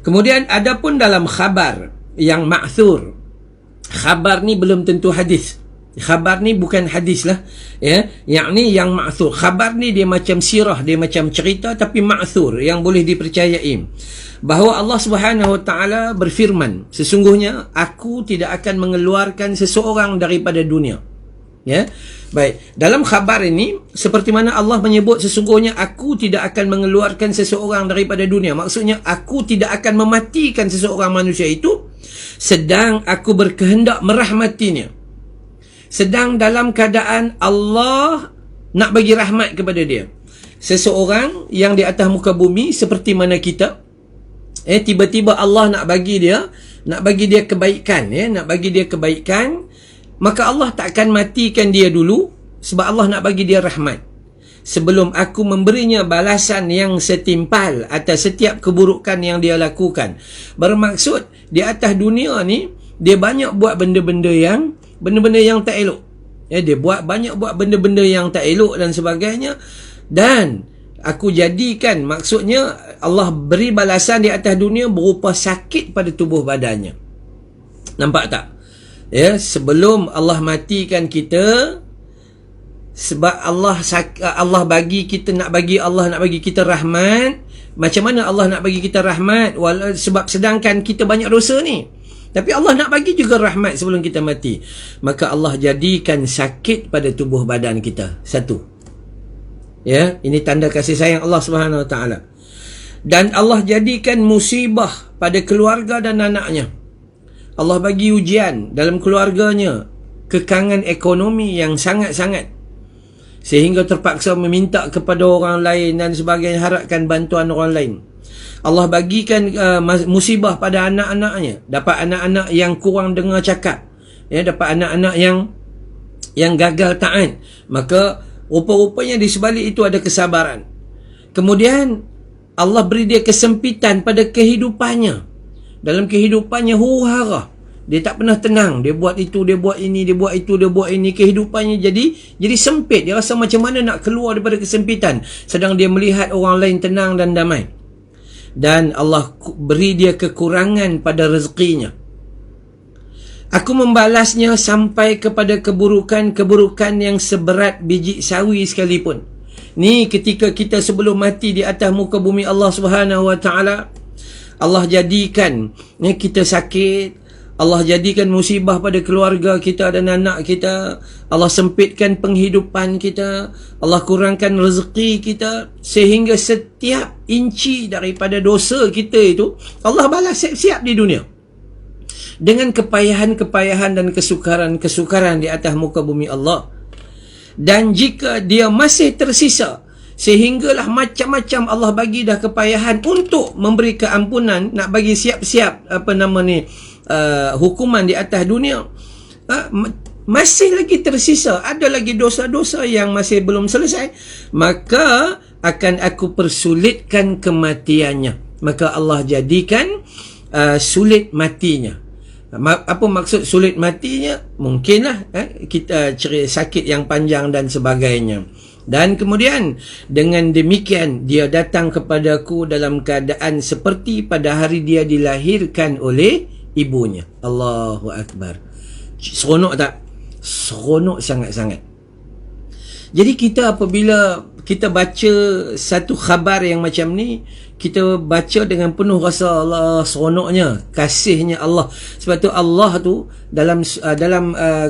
Kemudian adapun dalam khabar yang ma'thur, khabar ni belum tentu hadis. Khabar ni bukan hadis lah, ya. Yang ni yang ma'thur. Khabar ni dia macam sirah, dia macam cerita, tapi ma'thur, yang boleh dipercayai. Bahawa Allah Subhanahu Wa Taala berfirman, sesungguhnya aku tidak akan mengeluarkan seseorang daripada dunia. Ya. Baik, dalam khabar ini seperti mana Allah menyebut sesungguhnya aku tidak akan mengeluarkan seseorang daripada dunia. Maksudnya aku tidak akan mematikan seseorang manusia itu sedang aku berkehendak merahmatinya. Sedang dalam keadaan Allah nak bagi rahmat kepada dia. Seseorang yang di atas muka bumi seperti mana kita, tiba-tiba Allah nak bagi dia kebaikan, nak bagi dia kebaikan, maka Allah tak akan matikan dia dulu sebab Allah nak bagi dia rahmat. Sebelum aku memberinya balasan yang setimpal atas setiap keburukan yang dia lakukan. Bermaksud di atas dunia ni dia banyak buat benda-benda yang tak elok. Dia banyak buat benda-benda yang tak elok dan sebagainya, dan aku jadikan, maksudnya Allah beri balasan di atas dunia berupa sakit pada tubuh badannya. Nampak tak? Ya, sebelum Allah matikan kita, sebab Allah bagi kita, Allah nak bagi kita rahmat. Macam mana Allah nak bagi kita rahmat? Sebab sedangkan kita banyak dosa ni, tapi Allah nak bagi juga rahmat sebelum kita mati. Maka Allah jadikan sakit pada tubuh badan kita. Satu. Ya, ini tanda kasih sayang Allah Subhanahu Wa Taala. Dan Allah jadikan musibah pada keluarga dan anaknya. Allah bagi ujian dalam keluarganya, kekangan ekonomi yang sangat-sangat, sehingga terpaksa meminta kepada orang lain dan sebagainya, harapkan bantuan orang lain. Allah bagikan musibah pada anak-anaknya, dapat anak-anak yang kurang dengar cakap, dapat anak-anak yang gagal taat, maka rupa-rupanya di sebalik itu ada kesabaran. Kemudian Allah beri dia kesempitan pada kehidupannya. Dalam kehidupannya huru-hara, dia tak pernah tenang. Dia buat itu, dia buat ini, dia buat itu, dia buat ini. Kehidupannya jadi sempit. Dia rasa macam mana nak keluar daripada kesempitan, sedang dia melihat orang lain tenang dan damai. Dan Allah beri dia kekurangan pada rezekinya. Aku membalasnya sampai kepada keburukan yang seberat biji sawi sekalipun. Ni ketika kita sebelum mati di atas muka bumi Allah Subhanahu Wa Taala, Allah jadikan kita sakit, Allah jadikan musibah pada keluarga kita dan anak kita, Allah sempitkan penghidupan kita, Allah kurangkan rezeki kita, sehingga setiap inci daripada dosa kita itu Allah balas siap-siap di dunia dengan kepayahan-kepayahan dan kesukaran-kesukaran di atas muka bumi Allah. Dan jika dia masih tersisa, sehinggalah macam-macam Allah bagi dah kepayahan untuk memberi keampunan, nak bagi siap-siap hukuman di atas dunia, masih lagi tersisa, ada lagi dosa-dosa yang masih belum selesai, maka akan aku persulitkan kematiannya. Maka Allah jadikan sulit matinya. Apa maksud sulit matinya? Mungkinlah kita sakit yang panjang dan sebagainya. Dan kemudian dengan demikian dia datang kepadaku dalam keadaan seperti pada hari dia dilahirkan oleh ibunya. Allahu Akbar. Seronok tak? Seronok sangat-sangat. Jadi kita apabila kita baca satu khabar yang macam ni, kita baca dengan penuh rasa Allah seronoknya, kasihnya Allah. Sebab tu Allah tu dalam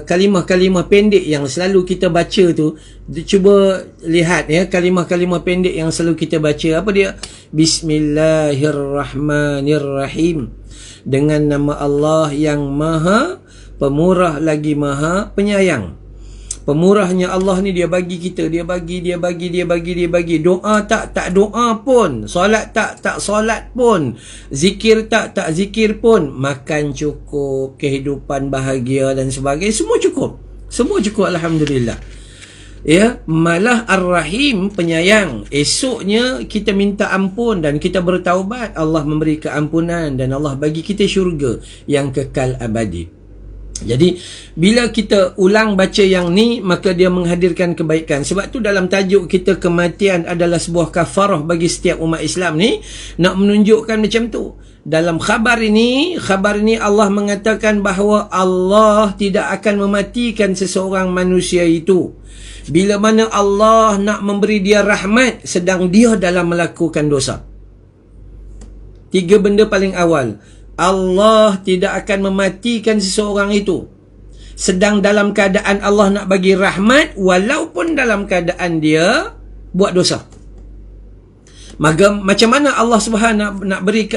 kalimah-kalimah pendek yang selalu kita baca tu, cuba lihat kalimah-kalimah pendek yang selalu kita baca. Apa dia? Bismillahirrahmanirrahim. Dengan nama Allah yang Maha Pemurah lagi Maha Penyayang. Pemurahnya Allah ni, dia bagi kita, dia bagi. Doa tak doa pun, solat tak solat pun, zikir tak zikir pun, makan cukup, kehidupan bahagia dan sebagainya, semua cukup alhamdulillah. Ya, malah Ar-Rahim, penyayang. Esoknya kita minta ampun dan kita bertaubat, Allah memberi keampunan dan Allah bagi kita syurga yang kekal abadi. Jadi bila kita ulang baca yang ni, maka dia menghadirkan kebaikan. Sebab tu dalam tajuk kita, kematian adalah sebuah kafarah bagi setiap umat Islam ni, nak menunjukkan macam tu. Dalam khabar ini Allah mengatakan bahawa Allah tidak akan mematikan seseorang manusia itu bila mana Allah nak memberi dia rahmat sedang dia dalam melakukan dosa. 3 benda paling awal. Allah tidak akan mematikan seseorang itu sedang dalam keadaan Allah nak bagi rahmat, walaupun dalam keadaan dia buat dosa. Maka macam mana Allah Subhanahu nak beri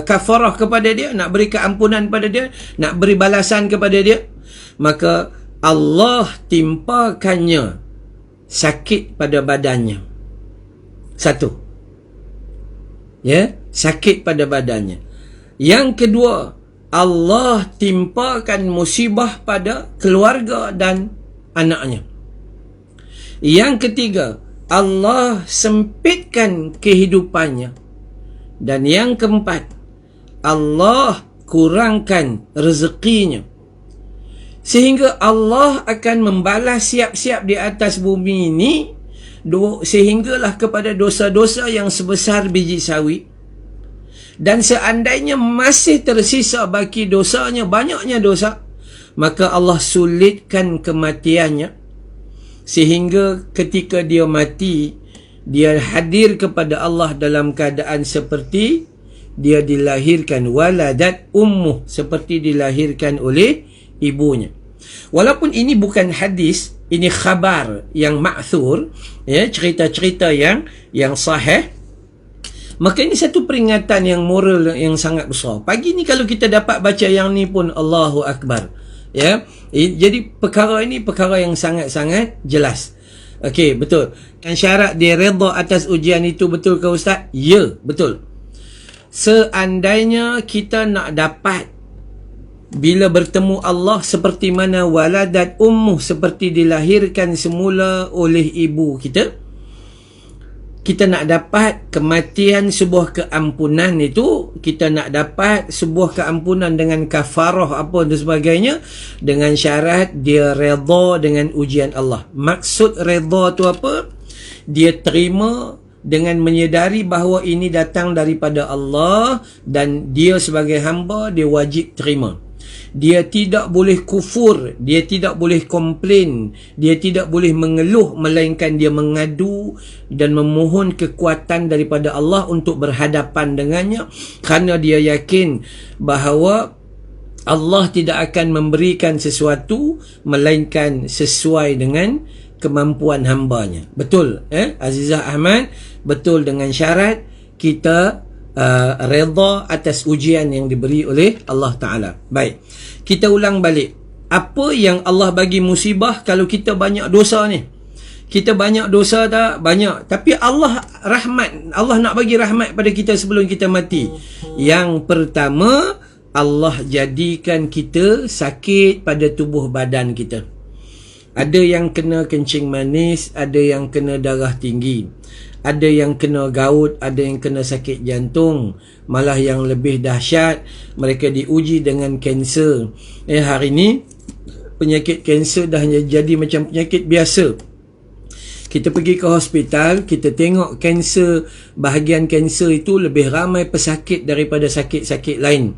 kafarah kepada dia, nak beri keampunan pada dia, nak beri balasan kepada dia? Maka Allah timpakannya sakit pada badannya. Satu, sakit pada badannya. Yang kedua, Allah timpakan musibah pada keluarga dan anaknya. Yang ketiga, Allah sempitkan kehidupannya. Dan yang keempat, Allah kurangkan rezekinya. Sehingga Allah akan membalas siap-siap di atas bumi ini, sehinggalah kepada dosa-dosa yang sebesar biji sawi. Dan seandainya masih tersisa baki dosanya, banyaknya dosa, maka Allah sulitkan kematiannya, sehingga ketika dia mati, dia hadir kepada Allah dalam keadaan seperti dia dilahirkan, waladat ummuh, seperti dilahirkan oleh ibunya. Walaupun ini bukan hadis, ini khabar yang ma'thur, cerita-cerita yang sahih, maka ini satu peringatan yang moral yang sangat besar. Pagi ni kalau kita dapat baca yang ni pun, Allahu Akbar. Jadi perkara ini perkara yang sangat-sangat jelas. Okey, betul. Dan syarat dia redha atas ujian itu, betul ke Ustaz? Ya, betul. Seandainya kita nak dapat bila bertemu Allah seperti mana waladat ummuh, seperti dilahirkan semula oleh ibu kita, kita nak dapat kematian sebuah keampunan itu, kita nak dapat sebuah keampunan dengan kafarah apa dan sebagainya, dengan syarat dia redha dengan ujian Allah. Maksud redha tu apa? Dia terima dengan menyedari bahawa ini datang daripada Allah dan dia sebagai hamba, dia wajib terima. Dia tidak boleh kufur, dia tidak boleh komplain, dia tidak boleh mengeluh, melainkan dia mengadu dan memohon kekuatan daripada Allah untuk berhadapan dengannya, kerana dia yakin bahawa Allah tidak akan memberikan sesuatu melainkan sesuai dengan kemampuan hambanya. Betul, Azizah Ahmad? Betul, dengan syarat kita redha atas ujian yang diberi oleh Allah Ta'ala. Baik, kita ulang balik. Apa yang Allah bagi musibah kalau kita banyak dosa ni? Kita banyak dosa tak? Banyak. Tapi Allah rahmat. Allah nak bagi rahmat pada kita sebelum kita mati. Yang pertama, Allah jadikan kita sakit pada tubuh badan kita. Ada yang kena kencing manis, ada yang kena darah tinggi, ada yang kena gaut, ada yang kena sakit jantung, malah yang lebih dahsyat, mereka diuji dengan kanser. Hari ni penyakit kanser dah jadi macam penyakit biasa. Kita pergi ke hospital, kita tengok kanser, bahagian kanser itu lebih ramai pesakit daripada sakit-sakit lain.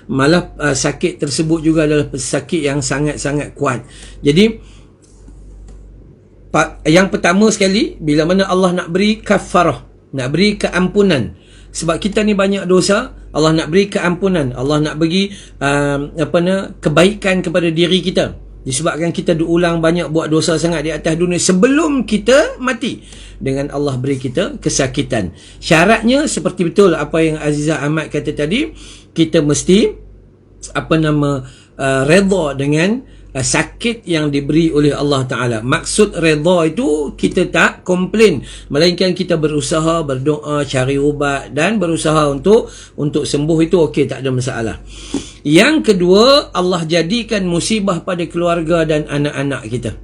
Malah sakit tersebut juga adalah sakit yang sangat-sangat kuat. Jadi yang pertama sekali, bila mana Allah nak beri kafarah, nak beri keampunan, sebab kita ni banyak dosa, Allah nak beri keampunan, Allah nak bagi kebaikan kepada diri kita, disebabkan kita diulang banyak buat dosa sangat di atas dunia sebelum kita mati, dengan Allah beri kita kesakitan. Syaratnya seperti betul apa yang Azizah Ahmad kata tadi, kita mesti redha dengan sakit yang diberi oleh Allah Ta'ala. Maksud redha itu kita tak komplain, melainkan kita berusaha, berdoa, cari ubat dan berusaha untuk sembuh. Itu okey, tak ada masalah. Yang kedua, Allah jadikan musibah pada keluarga dan anak-anak kita.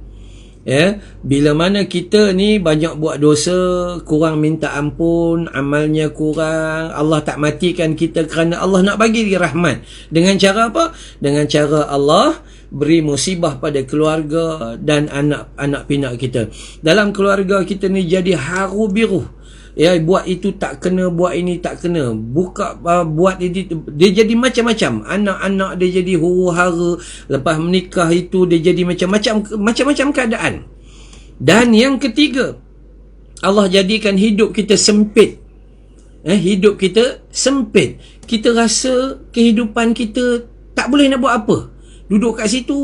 Bila mana kita ni banyak buat dosa, kurang minta ampun, amalnya kurang, Allah tak matikan kita kerana Allah nak bagi dia rahmat. Dengan cara apa? Dengan cara Allah beri musibah pada keluarga dan anak-anak pinak kita. Dalam keluarga kita ni jadi haru biru. Buat itu tak kena, buat ini tak kena, buat ini, dia jadi macam-macam. Anak-anak dia jadi huru-hara, lepas menikah itu dia jadi macam-macam keadaan. Dan yang ketiga, Allah jadikan hidup kita sempit. Hidup kita sempit. Kita rasa kehidupan kita tak boleh nak buat apa, duduk kat situ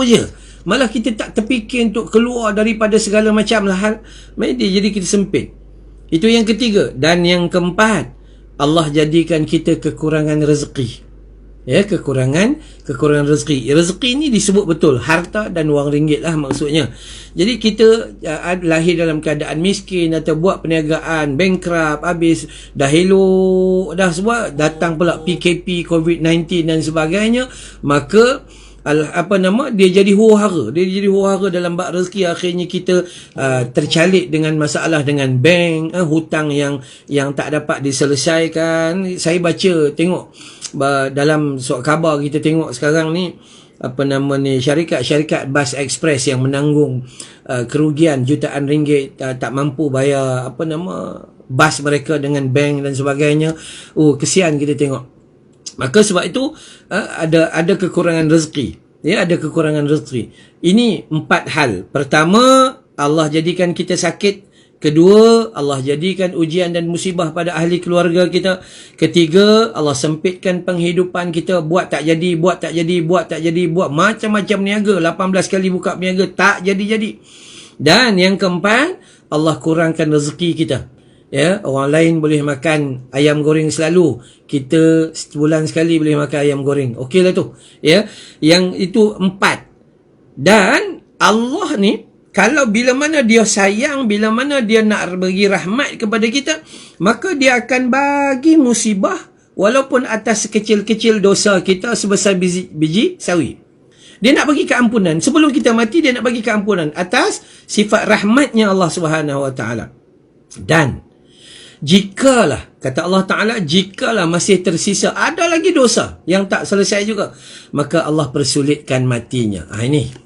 je. Malah kita tak terfikir untuk keluar daripada segala macam hal. Dia jadi kita sempit. Itu yang ketiga. Dan yang keempat, Allah jadikan kita kekurangan rezeki. Kekurangan rezeki. Rezeki ni disebut betul harta dan wang ringgit lah maksudnya. Jadi kita lahir dalam keadaan miskin atau buat perniagaan bankrupt, habis dah elok dah semua, datang pula PKP, COVID-19 dan sebagainya, maka dia jadi huru-hara dalam bab rezeki. Akhirnya kita tercalik dengan masalah dengan bank, hutang yang tak dapat diselesaikan. Saya tengok dalam surat khabar, kita tengok sekarang ni syarikat bas ekspres yang menanggung kerugian jutaan ringgit, tak mampu bayar bas mereka dengan bank dan sebagainya. Kesian kita tengok. Maka sebab itu ada kekurangan rezeki. Ada kekurangan rezeki. Ini 4 hal. Pertama, Allah jadikan kita sakit. Kedua, Allah jadikan ujian dan musibah pada ahli keluarga kita. Ketiga, Allah sempitkan penghidupan kita. Buat tak jadi, buat macam-macam niaga. 18 kali buka niaga, tak jadi-jadi. Dan yang keempat, Allah kurangkan rezeki kita. Orang lain boleh makan ayam goreng selalu, kita sebulan sekali boleh makan ayam goreng. Okey lah tu. Yang itu 4. Dan Allah ni, kalau bila mana dia sayang, bila mana dia nak bagi rahmat kepada kita, maka dia akan bagi musibah walaupun atas sekecil-kecil dosa kita sebesar biji sawi. Dia nak bagi keampunan. Sebelum kita mati, dia nak bagi keampunan atas sifat rahmatnya Allah Subhanahu Wa Taala. Dan jikalah, kata Allah Ta'ala, jikalah masih tersisa ada lagi dosa yang tak selesai juga, maka Allah persulitkan matinya. Ini